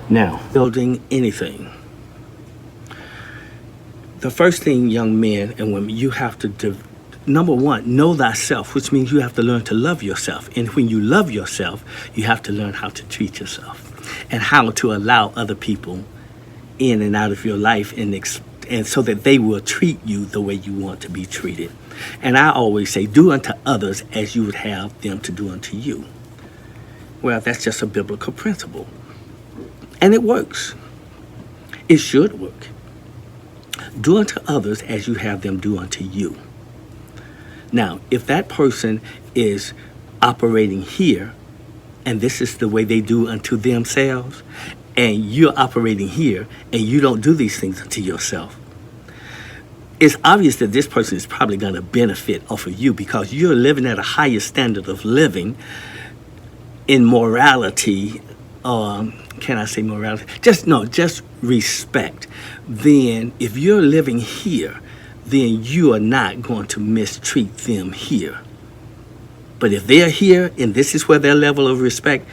Now, building anything. The first thing, young men and women, you have to number one, know thyself, which means you have to learn to love yourself. And when you love yourself, you have to learn how to treat yourself and how to allow other people in and out of your life and so that they will treat you the way you want to be treated. And I always say, do unto others as you would have them to do unto you. Well, that's just a biblical principle. And it works. It should work. Do unto others as you have them do unto you. Now, if that person is operating here, and this is the way they do unto themselves, and you're operating here, and you don't do these things unto yourself, it's obvious that this person is probably going to benefit off of you because you're living at a higher standard of living in morality. Can I say morality? Just respect. Then if you're living here, then you are not going to mistreat them here. But if they're here and this is where their level of respect,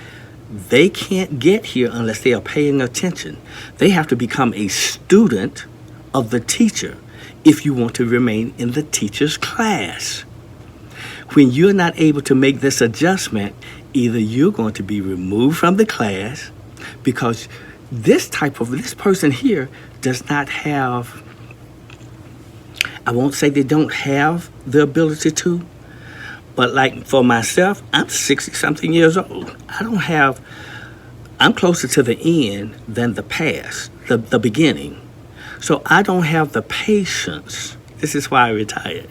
they can't get here unless they are paying attention. They have to become a student of the teacher if you want to remain in the teacher's class. When you're not able to make this adjustment, either you're going to be removed from the class because this person here does not have, I won't say they don't have the ability to, but like for myself, I'm 60-something years old. I'm closer to the end than the past, the beginning. So I don't have the patience. This is why I retired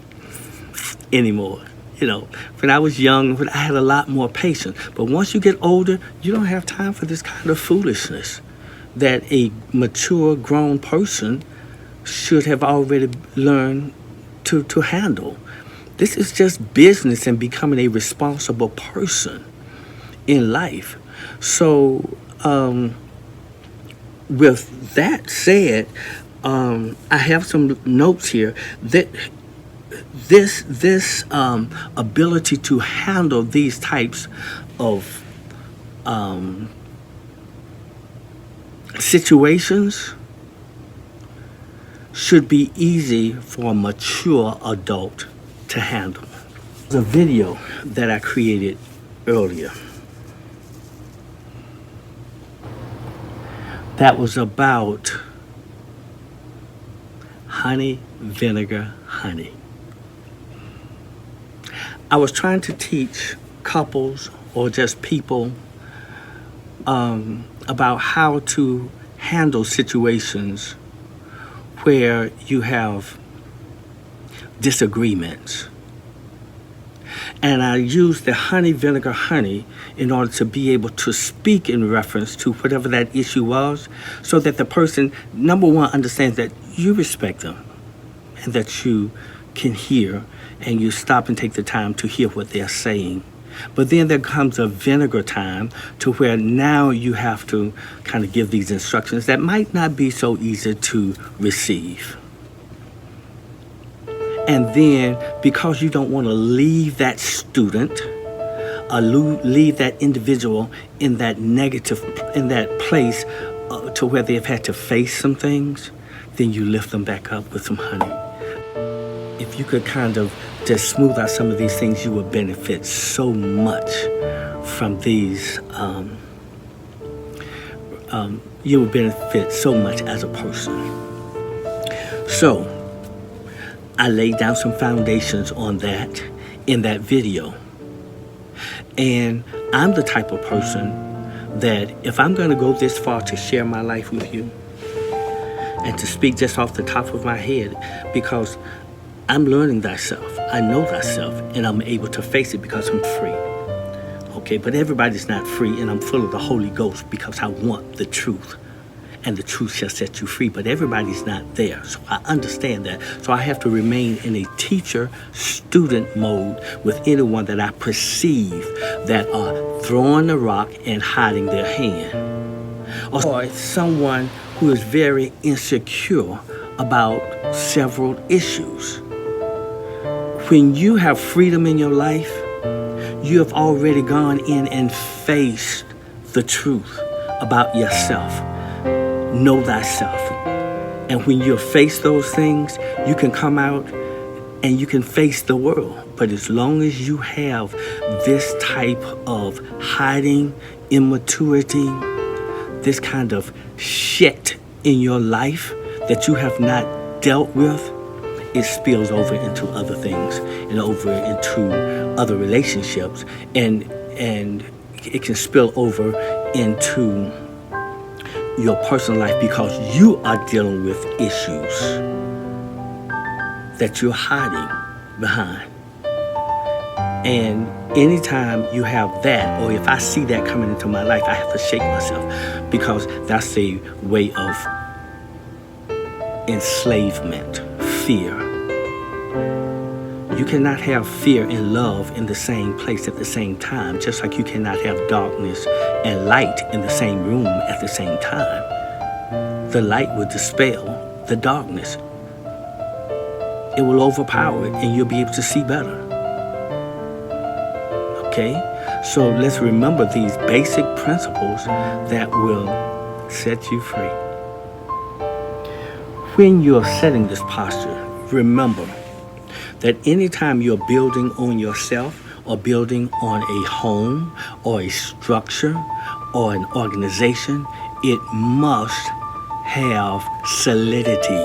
anymore. When I was young, I had a lot more patience. But once you get older, you don't have time for this kind of foolishness that a mature, grown person should have already learned to handle. This is just business and becoming a responsible person in life. So, with that said, I have some notes here that this ability to handle these types of situations should be easy for a mature adult to handle. There's a video that I created earlier that was about honey, vinegar, honey. I was trying to teach couples or just people about how to handle situations where you have disagreements. And I used the honey, vinegar, honey in order to be able to speak in reference to whatever that issue was so that the person, number one, understands that you respect them and that you can hear and you stop and take the time to hear what they're saying. But then there comes a vinegar time to where now you have to kind of give these instructions that might not be so easy to receive. And then because you don't want to leave that student or leave that individual in that place to where they've had to face some things, then you lift them back up with some honey. If you could kind of just smooth out some of these things, you would benefit so much from these. You would benefit so much as a person. So I laid down some foundations on that in that video. And I'm the type of person that if I'm going to go this far to share my life with you and to speak just off the top of my head, because I'm learning thyself. I know thyself, and I'm able to face it because I'm free. Okay, but everybody's not free, and I'm full of the Holy Ghost because I want the truth, and the truth shall set you free. But everybody's not there, so I understand that. So I have to remain in a teacher-student mode with anyone that I perceive that are throwing the rock and hiding their hand, or someone who is very insecure about several issues. When you have freedom in your life, you have already gone in and faced the truth about yourself. know thyself. And when you face those things, you can come out and you can face the world. But as long as you have this type of hiding, immaturity, this kind of shit in your life that you have not dealt with, it spills over into other things and over into other relationships, and it can spill over into your personal life because you are dealing with issues that you're hiding behind. And anytime you have that, or if I see that coming into my life, I have to shake myself, because that's a way of enslavement, fear. You cannot have fear and love in the same place at the same time, just like you cannot have darkness and light in the same room at the same time. The light will dispel the darkness. It will overpower it, and you'll be able to see better. Okay? So let's remember these basic principles that will set you free. When you're setting this posture, remember that anytime you're building on yourself or building on a home or a structure or an organization, it must have solidity.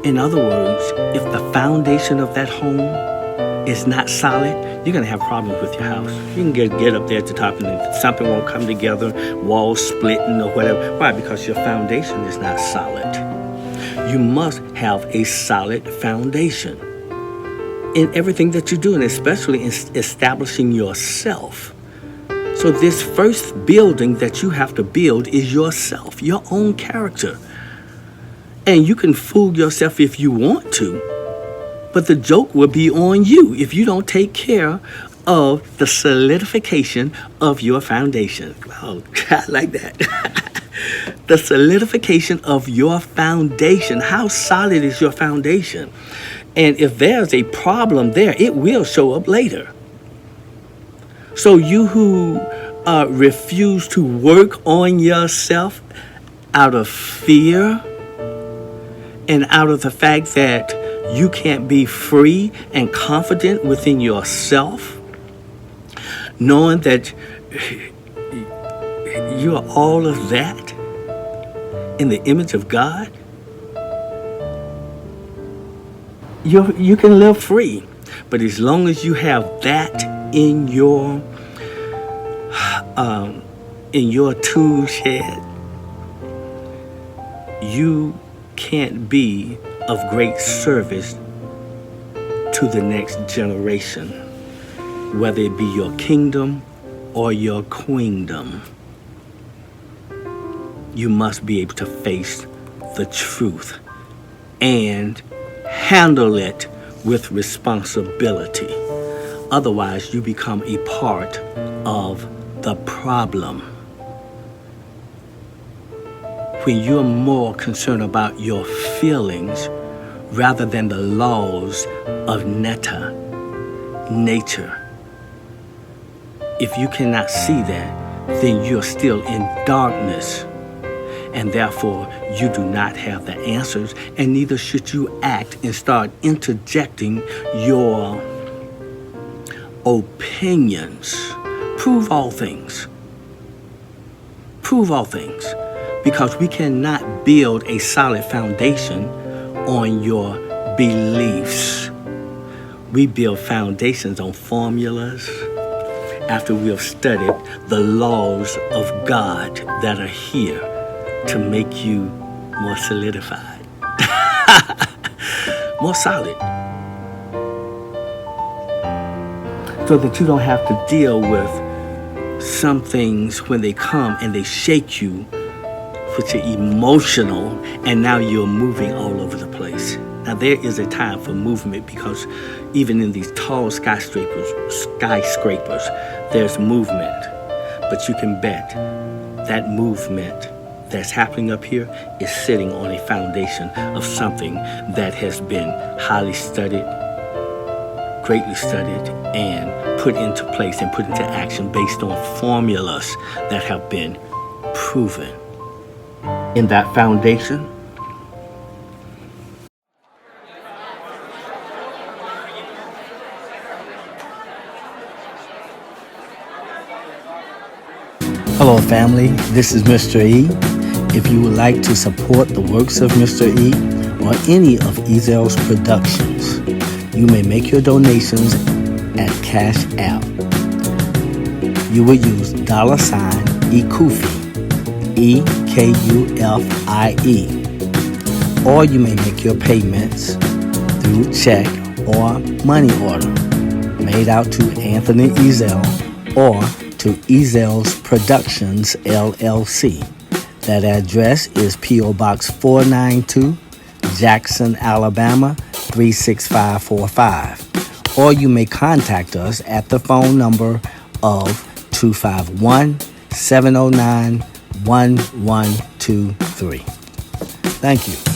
In other words, if the foundation of that home is not solid, you're going to have problems with your house. You can get up there at the top and something won't come together, walls splitting or whatever. Why? Because your foundation is not solid. You must have a solid foundation in everything that you do, and especially in establishing yourself. So this first building that you have to build is yourself, your own character. And you can fool yourself if you want to, but the joke will be on you if you don't take care of the solidification of your foundation. Oh, I like that. The solidification of your foundation. How solid is your foundation? And if there's a problem there, it will show up later. So you who refuse to work on yourself out of fear and out of the fact that you can't be free and confident within yourself, knowing that you are all of that in the image of God, you can live free. But as long as you have that in your tool shed, you can't be of great service to the next generation, whether it be your kingdom or your queendom. You must be able to face the truth and handle it with responsibility. Otherwise, you become a part of the problem. When you're more concerned about your feelings rather than the laws of nature, if you cannot see that, then you're still in darkness. And therefore, you do not have the answers, and neither should you act and start interjecting your opinions. Prove all things. Prove all things. Because we cannot build a solid foundation on your beliefs. We build foundations on formulas after we have studied the laws of God that are here to make you more solidified, more solid, so that you don't have to deal with some things when they come and they shake you, which are emotional, and now you're moving all over the place. Now there is a time for movement, because even in these tall skyscrapers, there's movement. But you can bet that movement that's happening up here is sitting on a foundation of something that has been highly studied, greatly studied, and put into place and put into action based on formulas that have been proven. in that foundation? Hello, family. This is Mr. E. If you would like to support the works of Mr. E or any of Ezel's productions, you may make your donations at Cash App. You will use $EKUFIE, EKUFIE, or you may make your payments through check or money order made out to Anthony Ezel or to Ezel's Productions, LLC. That address is P.O. Box 492, Jackson, Alabama, 36545. Or you may contact us at the phone number of 251-709-1123. Thank you.